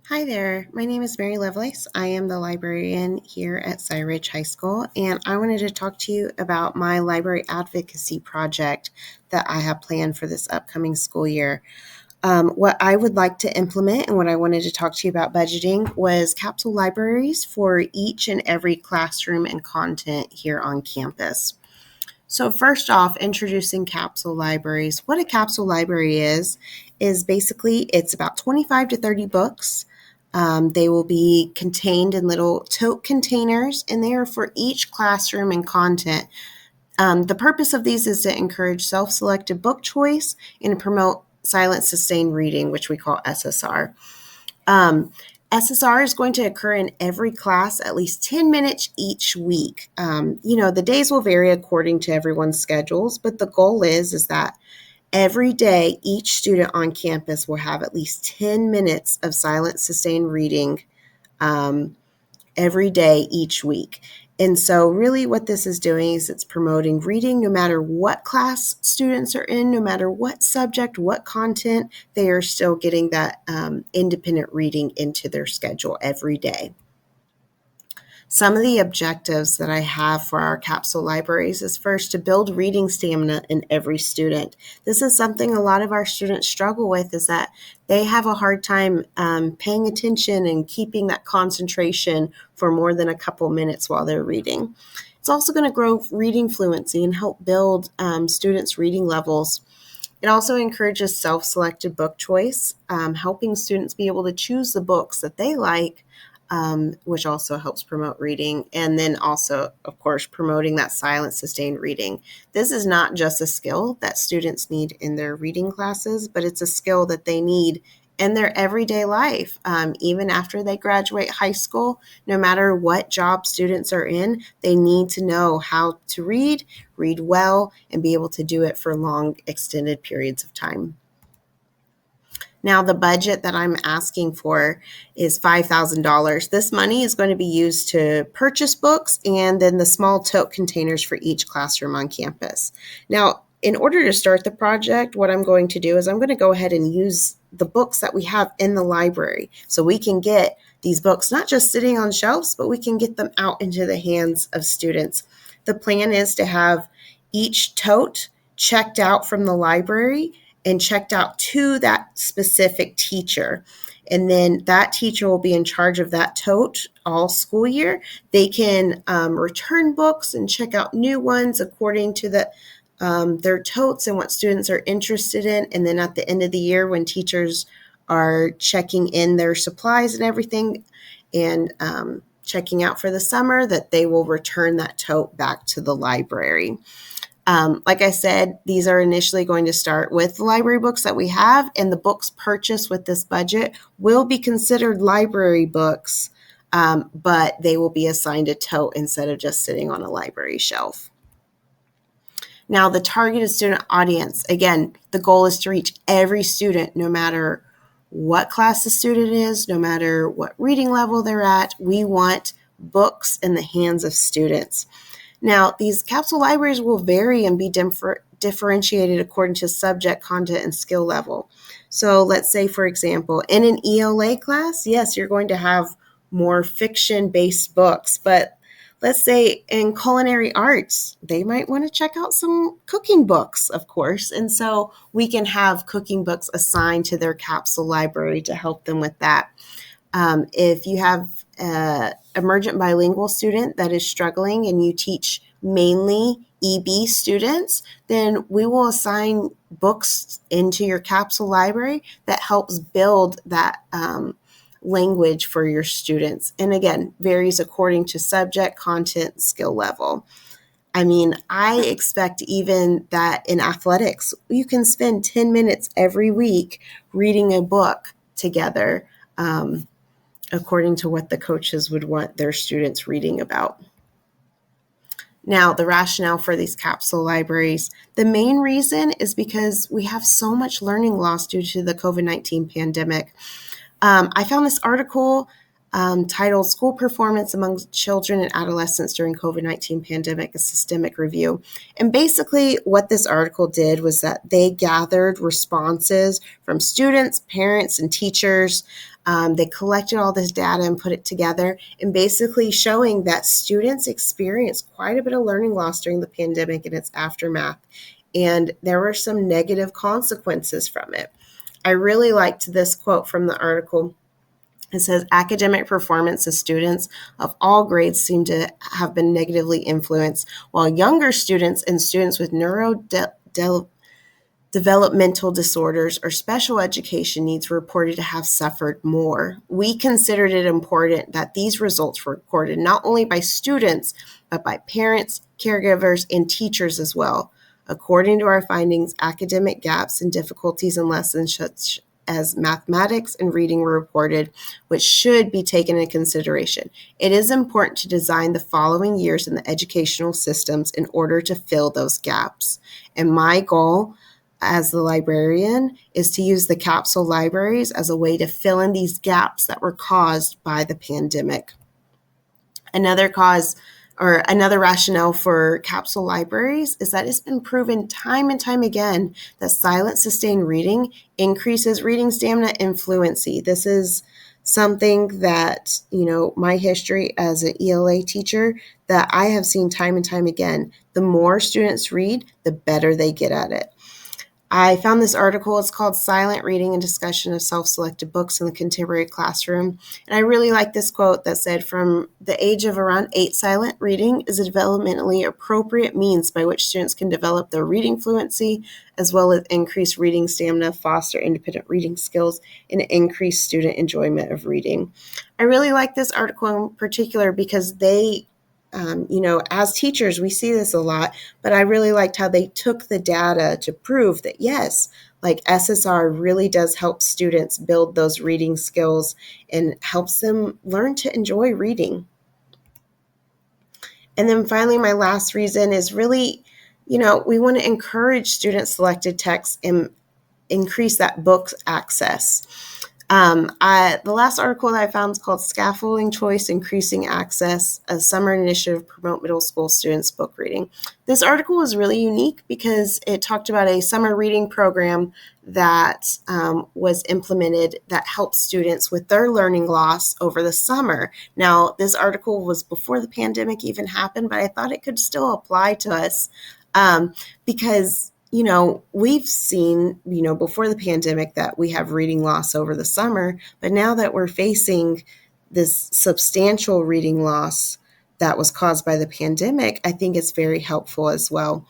Hi there, my name is Mary Lovelace. I am the librarian here at Cy Ridge High School, and I wanted to talk to you about my library advocacy project that I have planned for this upcoming school year. What I would like to implement and what I wanted to talk to you about budgeting was capsule libraries for each and every classroom and content here on campus. So first off, introducing capsule libraries. What a capsule library is basically it's about 25 to 30 books. They will be contained in little tote containers, and they are for each classroom and content. The purpose of these is to encourage self-selected book choice and promote silent sustained reading, which we call SSR. Um, SSR is going to occur in every class at least 10 minutes each week. The days will vary according to everyone's schedules, but the goal is that every day each student on campus will have at least 10 minutes of silent sustained reading um, every day each week. And so really what this is doing is it's promoting reading no matter what class students are in, no matter what subject, what content, they are still getting that independent reading into their schedule every day. Some of the objectives that I have for our capsule libraries is first to build reading stamina in every student. This is something a lot of our students struggle with, is that they have a hard time paying attention and keeping that concentration for more than a couple minutes while they're reading. It's also going to grow reading fluency and help build students' reading levels. It also encourages self-selected book choice, helping students be able to choose the books that they like, which also helps promote reading. And then also, of course, promoting that silent, sustained reading. This is not just a skill that students need in their reading classes, but it's a skill that they need in their everyday life. Even after they graduate high school, no matter what job students are in, they need to know how to read well, and be able to do it for long, extended periods of time. Now, the budget that I'm asking for is $5,000. This money is going to be used to purchase books and then the small tote containers for each classroom on campus. Now, in order to start the project, what I'm going to do is I'm going to go ahead and use the books that we have in the library so we can get these books not just sitting on shelves, but we can get them out into the hands of students. The plan is to have each tote checked out from the library and checked out to that specific teacher. And then that teacher will be in charge of that tote all school year. They can return books and check out new ones according to their totes and what students are interested in. And then at the end of the year, when teachers are checking in their supplies and everything and checking out for the summer, that they will return that tote back to the library. Like I said, these are initially going to start with the library books that we have, and the books purchased with this budget will be considered library books, but they will be assigned a tote instead of just sitting on a library shelf. Now, the targeted student audience, again, the goal is to reach every student, no matter what class the student is, no matter what reading level they're at. We want books in the hands of students. Now, these capsule libraries will vary and be differentiated according to subject, content, and skill level. So let's say, for example, in an ELA class, yes, you're going to have more fiction-based books, but let's say in culinary arts, they might want to check out some cooking books, of course. And so we can have cooking books assigned to their capsule library to help them with that. If you have an emergent bilingual student that is struggling and you teach mainly EB students, then we will assign books into your capsule library that helps build that language for your students. And again, varies according to subject, content, skill level. I mean, I expect even that in athletics, you can spend 10 minutes every week reading a book together, according to what the coaches would want their students reading about. Now, the rationale for these capsule libraries, the main reason is because we have so much learning loss due to the COVID-19 pandemic. I found this article titled School Performance Among Children and Adolescents During COVID-19 Pandemic, a Systemic Review. And basically what this article did was that they gathered responses from students, parents, and teachers They collected all this data and put it together, and basically showing that students experienced quite a bit of learning loss during the pandemic and its aftermath. And there were some negative consequences from it. I really liked this quote from the article. It says academic performance of students of all grades seem to have been negatively influenced, while younger students and students with developmental disorders or special education needs were reported to have suffered more. We considered it important that these results were recorded not only by students, but by parents, caregivers, and teachers as well. According to our findings, academic gaps and difficulties in lessons such as mathematics and reading were reported, which should be taken into consideration. It is important to design the following years in the educational systems in order to fill those gaps. And my goal as the librarian is to use the capsule libraries as a way to fill in these gaps that were caused by the pandemic. Another cause or another rationale for capsule libraries is that it's been proven time and time again that silent sustained reading increases reading stamina and fluency. This is something that, my history as an ELA teacher, that I have seen time and time again. The more students read, the better they get at it. I found this article. It's called Silent Reading and Discussion of Self-Selected Books in the Contemporary Classroom. And I really like this quote that said, from the age of around 8, silent reading is a developmentally appropriate means by which students can develop their reading fluency, as well as increase reading stamina, foster independent reading skills, and increase student enjoyment of reading. I really like this article in particular because they as teachers, we see this a lot, but I really liked how they took the data to prove that, yes, like SSR really does help students build those reading skills and helps them learn to enjoy reading. And then finally, my last reason is really, we want to encourage student-selected text and increase that book access. The last article that I found is called Scaffolding Choice, Increasing Access, a Summer Initiative to Promote Middle School Students Book Reading. This article was really unique because it talked about a summer reading program that was implemented that helped students with their learning loss over the summer. Now, this article was before the pandemic even happened, but I thought it could still apply to us because we've seen, before the pandemic that we have reading loss over the summer, but now that we're facing this substantial reading loss that was caused by the pandemic, I think it's very helpful as well.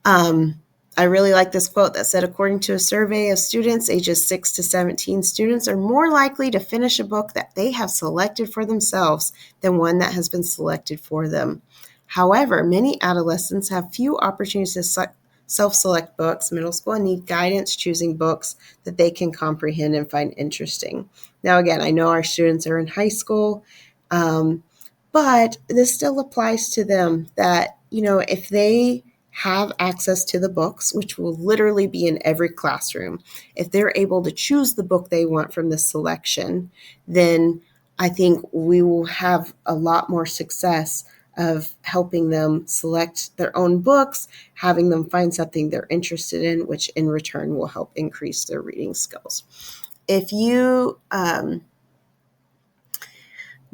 I really like this quote that said, according to a survey of students ages 6 to 17, students are more likely to finish a book that they have selected for themselves than one that has been selected for them. However, many adolescents have few opportunities to self-select books, middle school, and need guidance choosing books that they can comprehend and find interesting. Now, again, I know our students are in high school, but this still applies to them that, if they have access to the books, which will literally be in every classroom, if they're able to choose the book they want from the selection, then I think we will have a lot more success of helping them select their own books, having them find something they're interested in, which in return will help increase their reading skills.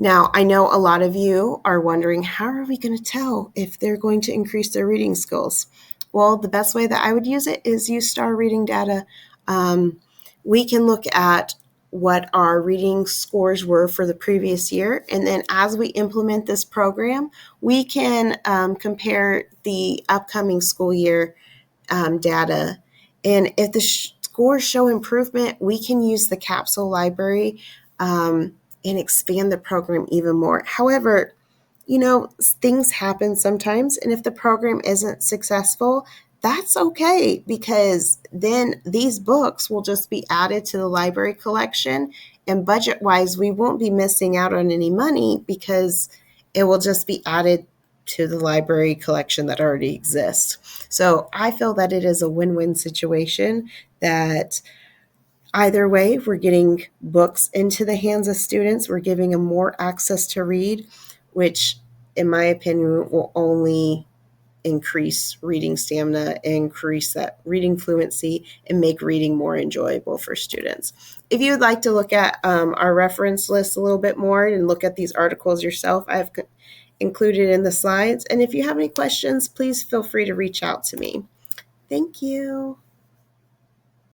Now, I know a lot of you are wondering, how are we going to tell if they're going to increase their reading skills? Well, the best way that I would use it is use star reading data. We can look at what our reading scores were for the previous year. And then as we implement this program, we can compare the upcoming school year data. And if the scores show improvement, we can use the capsule library and expand the program even more. However, things happen sometimes. And if the program isn't successful, that's okay, because then these books will just be added to the library collection, and budget-wise, we won't be missing out on any money because it will just be added to the library collection that already exists. So I feel that it is a win-win situation, that either way, we're getting books into the hands of students, we're giving them more access to read, which in my opinion will only increase reading stamina, increase that reading fluency, and make reading more enjoyable for students. If you would like to look at our reference list a little bit more and look at these articles yourself, I have included in the slides. And if you have any questions, please feel free to reach out to me. Thank you.